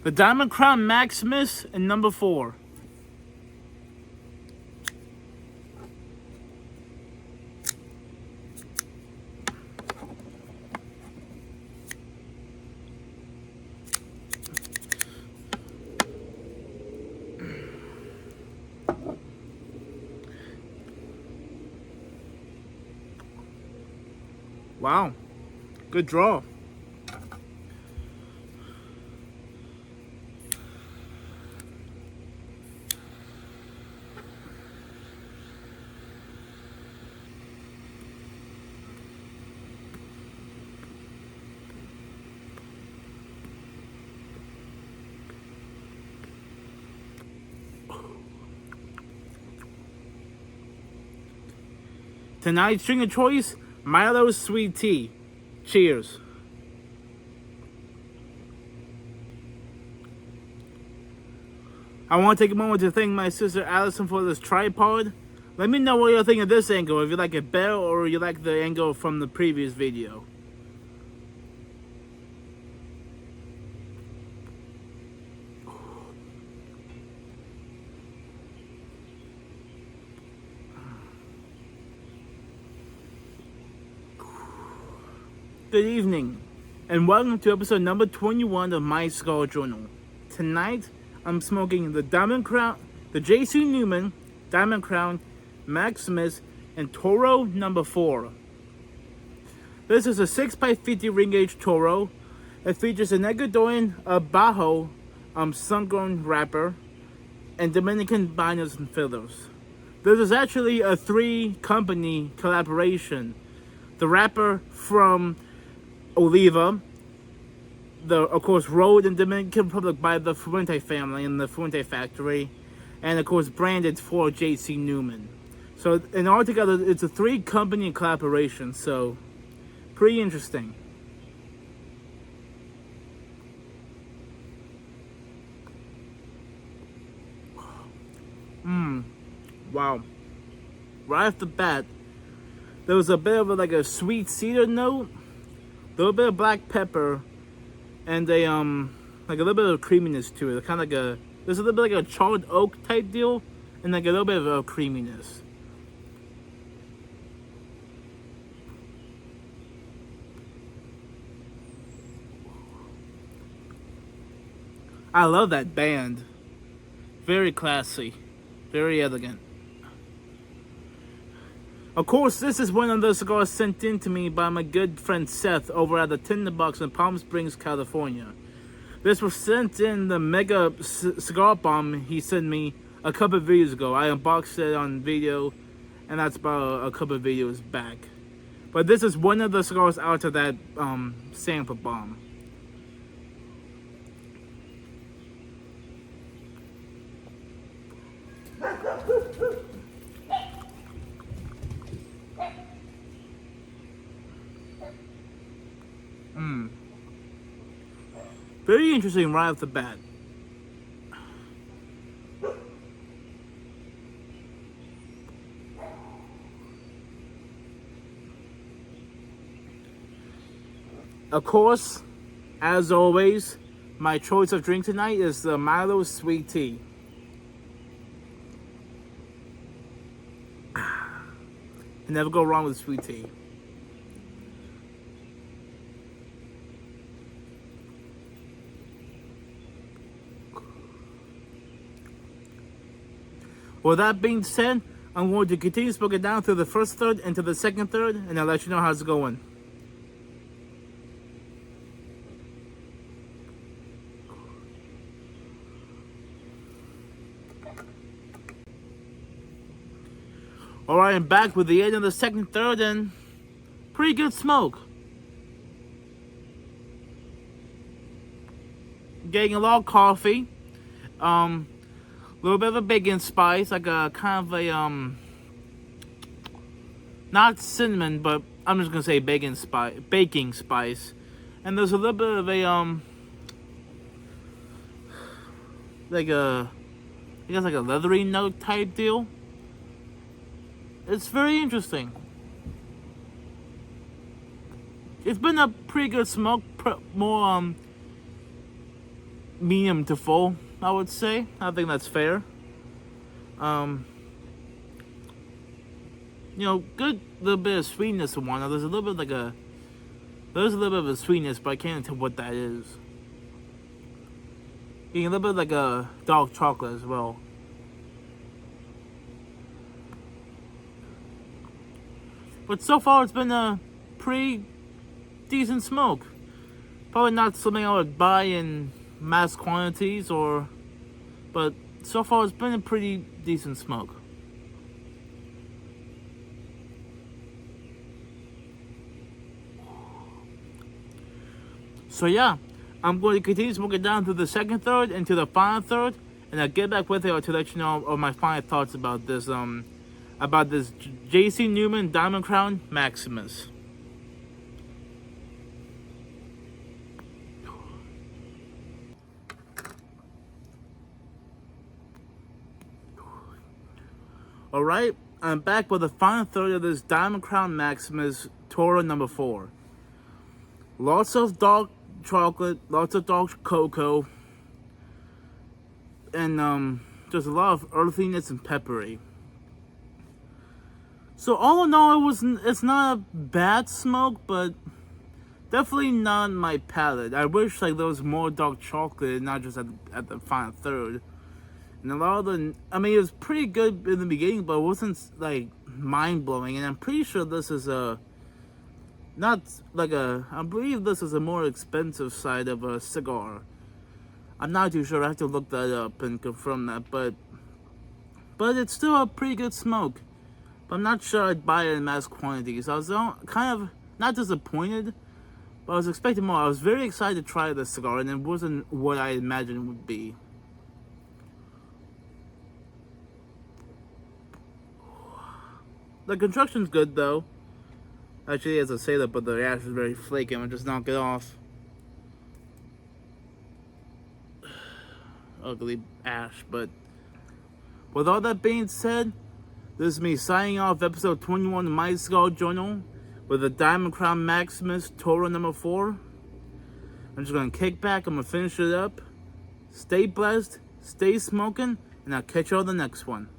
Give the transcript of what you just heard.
The Diamond Crown Maximus and number 4. Wow, good draw. Tonight's drink of choice, Milo Sweet Tea. Cheers. I want to take a moment to thank my sister Allison for this tripod. Let me know what you think of this angle, if you like it better or you like the angle from the previous video. Good evening, and welcome to episode number 21 of my Cigar Journal. Tonight, I'm smoking the Diamond Crown, the J.C. Newman Diamond Crown, Maximus, and Toro number 4. This is a 6x50 ring gauge Toro. It features an Ecuadorian Bajo sun-grown wrapper and Dominican binders and fillers. This is actually a 3-company collaboration. The wrapper from Oliva, of course, rolled in Dominican Republic by the Fuente family in the Fuente factory, and of course branded for J.C. Newman. So, and altogether, it's a 3-company collaboration, so pretty interesting. Wow. Right off the bat, there was a bit of a sweet cedar note, a little bit of black pepper, and a little bit of creaminess to it. Kind of there's a little bit like a charred oak type deal, and like a little bit of a creaminess. I love that band. Very classy, very elegant. Of course, this is one of the cigars sent in to me by my good friend Seth over at the Tinderbox in Palm Springs, California. This was sent in the mega cigar bomb he sent me a couple of videos ago. I unboxed it on video, and that's about a couple of videos back. But this is one of the cigars out of that sample bomb. Very interesting right off the bat. Of course, as always, my choice of drink tonight is the Milo Sweet Tea. You never go wrong with sweet tea. With that being said, I'm going to continue smoking down through the first third into the second third, and I'll let you know how it's going. Alright, I'm back with the end of the second third, and pretty good smoke. Getting a lot of coffee. Little bit of a bacon spice, like a kind of a not cinnamon, but I'm just gonna say baking spice. And there's a little bit of a I guess like a leathery note type deal. It's very interesting. It's been a pretty good smoke, more medium to full, I would say. I think that's fair. Good little bit of sweetness in one. There's a little bit of a sweetness, but I can't tell what that is. Getting a little bit like a dark chocolate as well. But so far it's been a pretty decent smoke. Probably not something I would buy in mass quantities but so far it's been a pretty decent smoke. So yeah, I'm going to continue smoking down to the second third and to the final third, and I'll get back with you to let you know of my final thoughts about this J.C. Newman Diamond Crown Maximus. Alright, I'm back with the final third of this Diamond Crown Maximus Toro number 4. Lots of dark chocolate, lots of dark cocoa, and there's a lot of earthiness and peppery. So all in all, it's not a bad smoke, but definitely not my palate. I wish there was more dark chocolate, not just at the final third. And a lot of it was pretty good in the beginning, but it wasn't mind-blowing. And I'm pretty sure this is I believe this is a more expensive side of a cigar. I'm not too sure. I have to look that up and confirm that, but it's still a pretty good smoke. But I'm not sure I'd buy it in mass quantities. I was kind of not disappointed, but I was expecting more. I was very excited to try this cigar, and it wasn't what I imagined it would be. The construction's good though. Actually, as I say that, but the ash is very flaky. I'm just knock it off. Ugly ash, but with all that being said, this is me signing off episode 21 of My Cigar Journal with the Diamond Crown Maximus Toro number 4. I'm just gonna kick back. I'm gonna finish it up. Stay blessed, stay smoking, and I'll catch you on the next one.